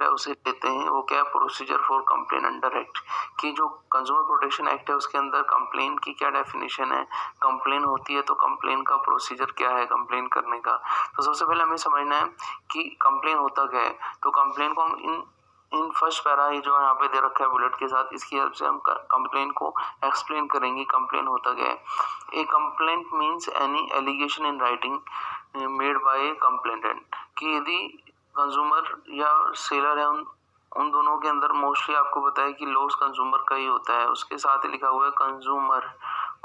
है उसे लेते हैं। वो क्या है, procedure for complain under act, कि जो कंज्यूमर प्रोटेक्शन एक्ट है उसके अंदर कंप्लेन की क्या डेफिनेशन है, कंप्लेन होती है तो कंप्लेन का प्रोसीजर क्या है कंप्लेन करने का। तो सबसे पहले हमें समझना है कि कंप्लेन होता क्या है। तो कंप्लेन को हम इन फर्स्ट पैरा ही जो यहाँ पे दे रखा है बुलेट के साथ, इसकी हेल्प से हम कंप्लेन को एक्सप्लेन करेंगे कंप्लेन होता क्या है। A complaint means any allegation in writing made by complainant, कि यदि कंज्यूमर या सेलर है उन दोनों के अंदर मोस्टली आपको पता है कि लॉस कंज्यूमर का ही होता है। उसके साथ ही लिखा हुआ है कंज्यूमर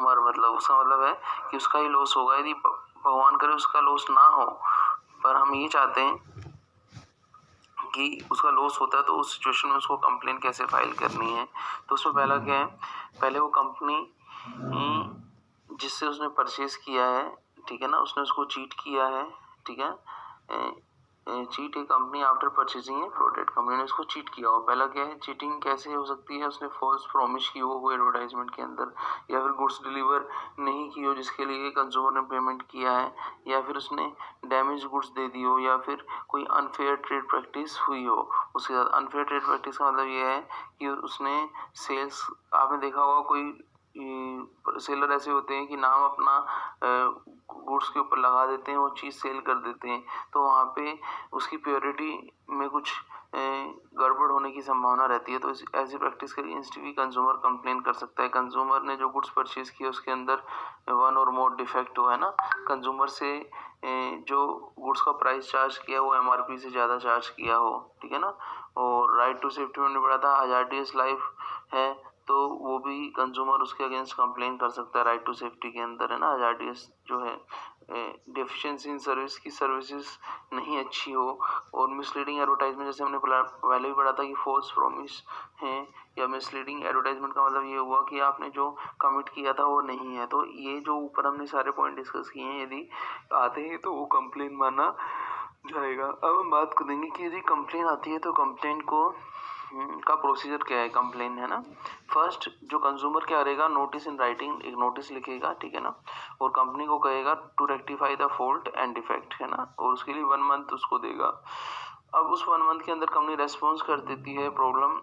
मतलब उसका मतलब है कि उसका ही लॉस होगा। यदि भगवान करे उसका लॉस ना हो, पर हम ये चाहते हैं कि उसका लॉस होता है, तो उस सिचुएशन में उसको कंप्लेन कैसे फाइल करनी है। तो उसमें पहला क्या है, पहले वो कंपनी जिससे उसने परचेज किया है, ठीक है ना, उसने उसको चीट किया है, ठीक है, चीट ए कंपनी आफ्टर परचेजिंग ए प्रोडक्ट, कंपनी ने उसको चीट किया हो। पहला क्या है, चीटिंग कैसे हो सकती है, उसने फॉल्स प्रॉमिस की हो कोई एडवर्टाइजमेंट के अंदर, या फिर गुड्स डिलीवर नहीं की हो जिसके लिए कंज्यूमर ने पेमेंट किया है, या फिर उसने डैमेज गुड्स दे दी हो, या फिर कोई अनफेयर ट्रेड प्रैक्टिस हुई हो। उसके साथ अनफेयर ट्रेड प्रैक्टिस का मतलब ये है कि उसने सेल्स, आपने देखा होगा कोई सेलर ऐसे होते हैं कि नाम अपना गुड्स के ऊपर लगा देते हैं, वो चीज़ सेल कर देते हैं, तो वहाँ पे उसकी प्योरिटी में कुछ गड़बड़ होने की संभावना रहती है। तो ऐसी प्रैक्टिस के अगेंस्ट भी कंज्यूमर कंप्लेन कर सकता है। कंज्यूमर ने जो गुड्स परचेज किए उसके अंदर वन और मोर डिफेक्ट हो, है ना, कंज्यूमर से जो गुड्स का प्राइस चार्ज किया वो एमआरपी से ज़्यादा चार्ज किया हो, ठीक है ना, और राइट टू सेफ्टी में पड़ा था, हजार्डियस लाइफ है, तो वो भी कंज्यूमर उसके अगेंस्ट कंप्लेन कर सकता है राइट टू सेफ्टी के अंदर, है ना। हजार्डियस जो है डेफिशिएंसी इन सर्विस की सर्विसेज नहीं अच्छी हो, और मिसलीडिंग एडवर्टाइजमेंट, जैसे हमने पहले भी पढ़ा था कि फॉल्स प्रॉमिस है या मिसलीडिंग एडवर्टाइजमेंट का मतलब ये हुआ कि आपने जो कमिट किया था वो नहीं है। तो ये जो ऊपर हमने सारे पॉइंट डिस्कस किए हैं, यदि आते हैं तो वो कंप्लेन माना जाएगा। अब हम बात करेंगे कि यदि कंप्लेन आती है तो कंप्लेन को का प्रोसीजर क्या है कंप्लेन, है ना। फर्स्ट जो कंज्यूमर क्या करेगा, नोटिस इन राइटिंग, एक नोटिस लिखेगा, ठीक है ना, और कंपनी को कहेगा to rectify the fault and defect, है ना, और उसके लिए 1 मंथ उसको देगा। अब उस 1 मंथ के अंदर कंपनी रेस्पॉन्स कर देती है, प्रॉब्लम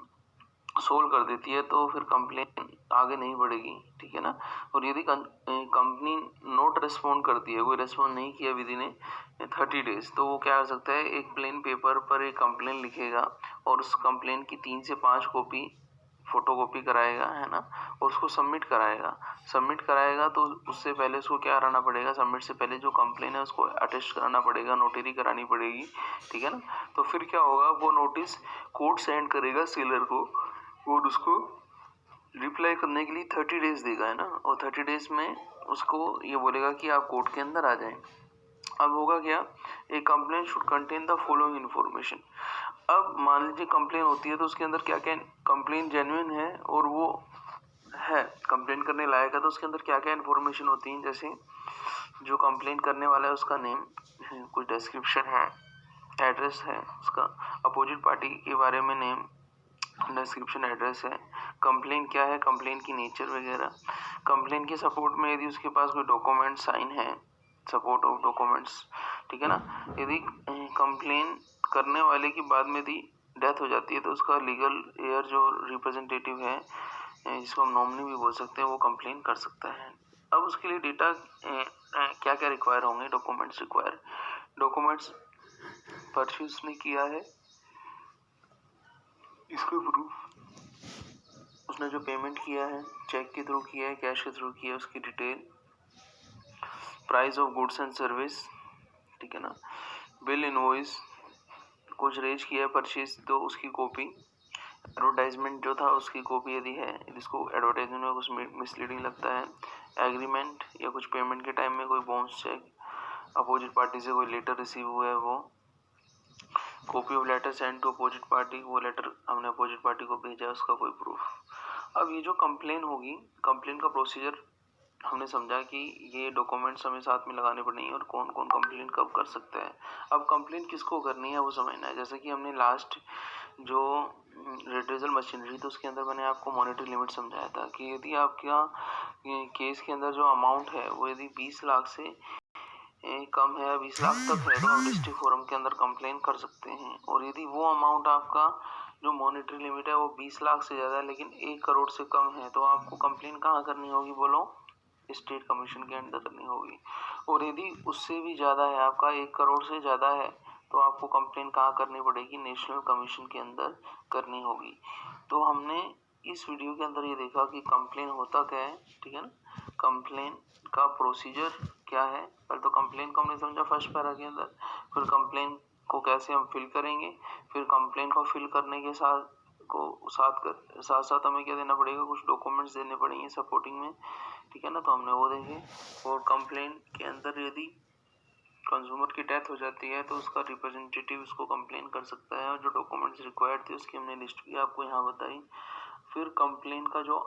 सोल्व कर देती है, तो फिर कंप्लेन आगे नहीं बढ़ेगी, ठीक है ना। और यदि कंपनी नोट रेस्पॉन्ड करती है, कोई रेस्पॉन्ड नहीं किया विद इन 30 डेज, तो वो क्या कर सकता है, एक प्लेन पेपर पर एक कंप्लेन लिखेगा और उस कंप्लेन की 3 से 5 कॉपी फोटोकॉपी कराएगा, है ना, और उसको सबमिट कराएगा। तो उससे पहले उसको क्या कराना पड़ेगा, सबमिट से पहले जो कंप्लेन है उसको अटेस्ट कराना पड़ेगा, नोटरी करानी पड़ेगी, ठीक है ना। तो फिर क्या होगा, वो नोटिस कोर्ट सेंड करेगा सेलर को, और उसको रिप्लाई करने के लिए 30 डेज देगा, है ना, और 30 डेज में उसको ये बोलेगा कि आप कोर्ट के अंदर आ जाएं। अब होगा क्या, एक complain should contain the following information. अब मान लीजिए कंप्लेन होती है तो उसके अंदर क्या क्या, कंप्लेन जेन्युइन है और वो है कंप्लेन करने लायक है, तो उसके अंदर क्या क्या इन्फॉर्मेशन होती है, जैसे जो कंप्लेन करने वाला है उसका नेम, कुछ डिस्क्रिप्शन है, एड्रेस है उसका, अपोजिट पार्टी के बारे में नेम, डिस्क्रिप्शन, एड्रेस है, कंप्लेन क्या है, कंप्लेन की नेचर वगैरह, कंप्लेन के सपोर्ट में यदि उसके पास कोई डॉक्यूमेंट साइन है, सपोर्ट ऑफ डॉक्यूमेंट्स, ठीक है ना। यदि कंप्लेन करने वाले की बाद में यदि डेथ हो जाती है तो उसका लीगल एयर जो रिप्रेजेंटेटिव है, जिसको हम नॉमिनी भी बोल सकते हैं, वो कंप्लेन कर सकता है। अब उसके लिए डेटा क्या क्या रिक्वायर होंगे, डॉक्यूमेंट्स परचेज ने किया है इसको प्रूफ, उसने जो पेमेंट किया है चेक के थ्रू किया है, कैश के थ्रू किया है, उसकी detail, price of goods and service, ठीक है ना, बिल इनवॉइस, कुछ रेज किया है परचेज तो उसकी कॉपी, एडवर्टाइजमेंट जो था उसकी कॉपी यदि है, जिसको एडवर्टाइजमेंट में कुछ मिसलीडिंग लगता है, एग्रीमेंट या कुछ पेमेंट के टाइम में कोई बाउंस चेक, अपोजिट पार्टी से कोई लेटर रिसीव हुआ है वो, copy of letter send to opposite party, वो लेटर हमने अपोजिट पार्टी को भेजा है उसका कोई प्रूफ। अब ये जो कंप्लेन होगी, कंप्लेन का प्रोसीजर हमने समझा कि ये डॉक्यूमेंट्स हमें साथ में लगाने पड़ेंगे और कौन कौन कंप्लेन कब कर सकता है। अब कंप्लेन किसको करनी है वो समझना है। जैसे कि हमने लास्ट जो रिट्रीवल मशीनरी तो उसके अंदर मैंने आपको मॉनेटरी लिमिट समझाया था कि यदि आपका केस के अंदर जो अमाउंट है वो यदि 20 लाख से कम है 20 लाख तक है तो आप डिस्ट्रिक्ट फोरम के अंदर कंप्लेन कर सकते हैं। और यदि वो अमाउंट आपका जो मॉनेटरी लिमिट है वो 20 लाख से ज़्यादा है लेकिन 1 करोड़ से कम है तो आपको कंप्लेन कहाँ करनी होगी बोलो? स्टेट कमीशन के अंदर करनी होगी। और यदि उससे भी ज़्यादा है, आपका 1 करोड़ से ज़्यादा है, तो आपको कंप्लेन कहाँ करनी पड़ेगी? नेशनल कमीशन के अंदर करनी होगी। तो हमने इस वीडियो के अंदर ये देखा कि कंप्लेन होता क्या है, ठीक है ना? कंप्लेन का प्रोसीजर क्या है? पहले तो कंप्लेन को हमने समझा फर्स्ट पैरा के अंदर, फिर कंप्लेन को कैसे हम फिल करेंगे, फिर कंप्लेन को फिल करने के साथ साथ हमें क्या देना पड़ेगा? कुछ डॉक्यूमेंट्स देने पड़ेंगे सपोर्टिंग में, ठीक है ना? तो हमने वो देखे। और कंप्लेन के अंदर यदि कंज्यूमर की डेथ हो जाती है तो उसका रिप्रेजेंटेटिव उसको कंप्लेन कर सकता है और जो डॉक्यूमेंट्स रिक्वायर्ड थे उसकी हमने लिस्ट भी आपको यहाँ बताई। फिर कंप्लेन का जो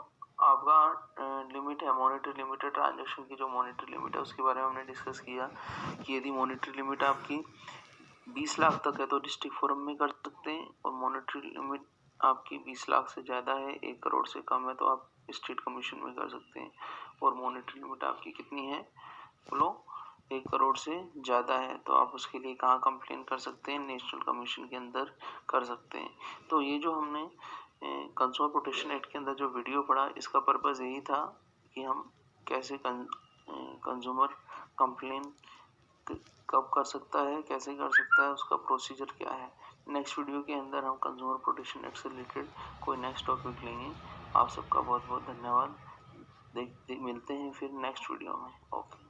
आपका लिमिट है, मॉनेटरी लिमिट है, ट्रांजैक्शन की जो मॉनेटरी लिमिट है उसके बारे में हमने डिस्कस किया कि यदि मॉनेटरी लिमिट आपकी 20 लाख तक है तो डिस्ट्रिक्ट फोरम में कर सकते हैं, और मॉनेटरी लिमिट आपकी 20 लाख से ज़्यादा है, 1 करोड़ से कम है तो आप स्टेट कमीशन में कर सकते हैं। और मॉनेटरी लिमिट आपकी कितनी है बोलो? 1 करोड़ से ज़्यादा है तो आप उसके लिए कहाँ कंप्लेन कर सकते हैं? नेशनल कमीशन के अंदर कर सकते हैं। तो ये जो हमने कंज्यूमर प्रोटेक्शन एक्ट के अंदर जो वीडियो पढ़ा, इसका पर्पज़ यही था कि हम कैसे कंज्यूमर कंप्लेन कब कर सकता है, कैसे कर सकता है, उसका प्रोसीजर क्या है। नेक्स्ट वीडियो के अंदर हम कंज्यूमर प्रोटेक्शन एक्ट से रिलेटेड कोई नेक्स्ट टॉपिक लेंगे। आप सबका बहुत बहुत धन्यवाद। मिलते हैं फिर नेक्स्ट वीडियो में। ओके।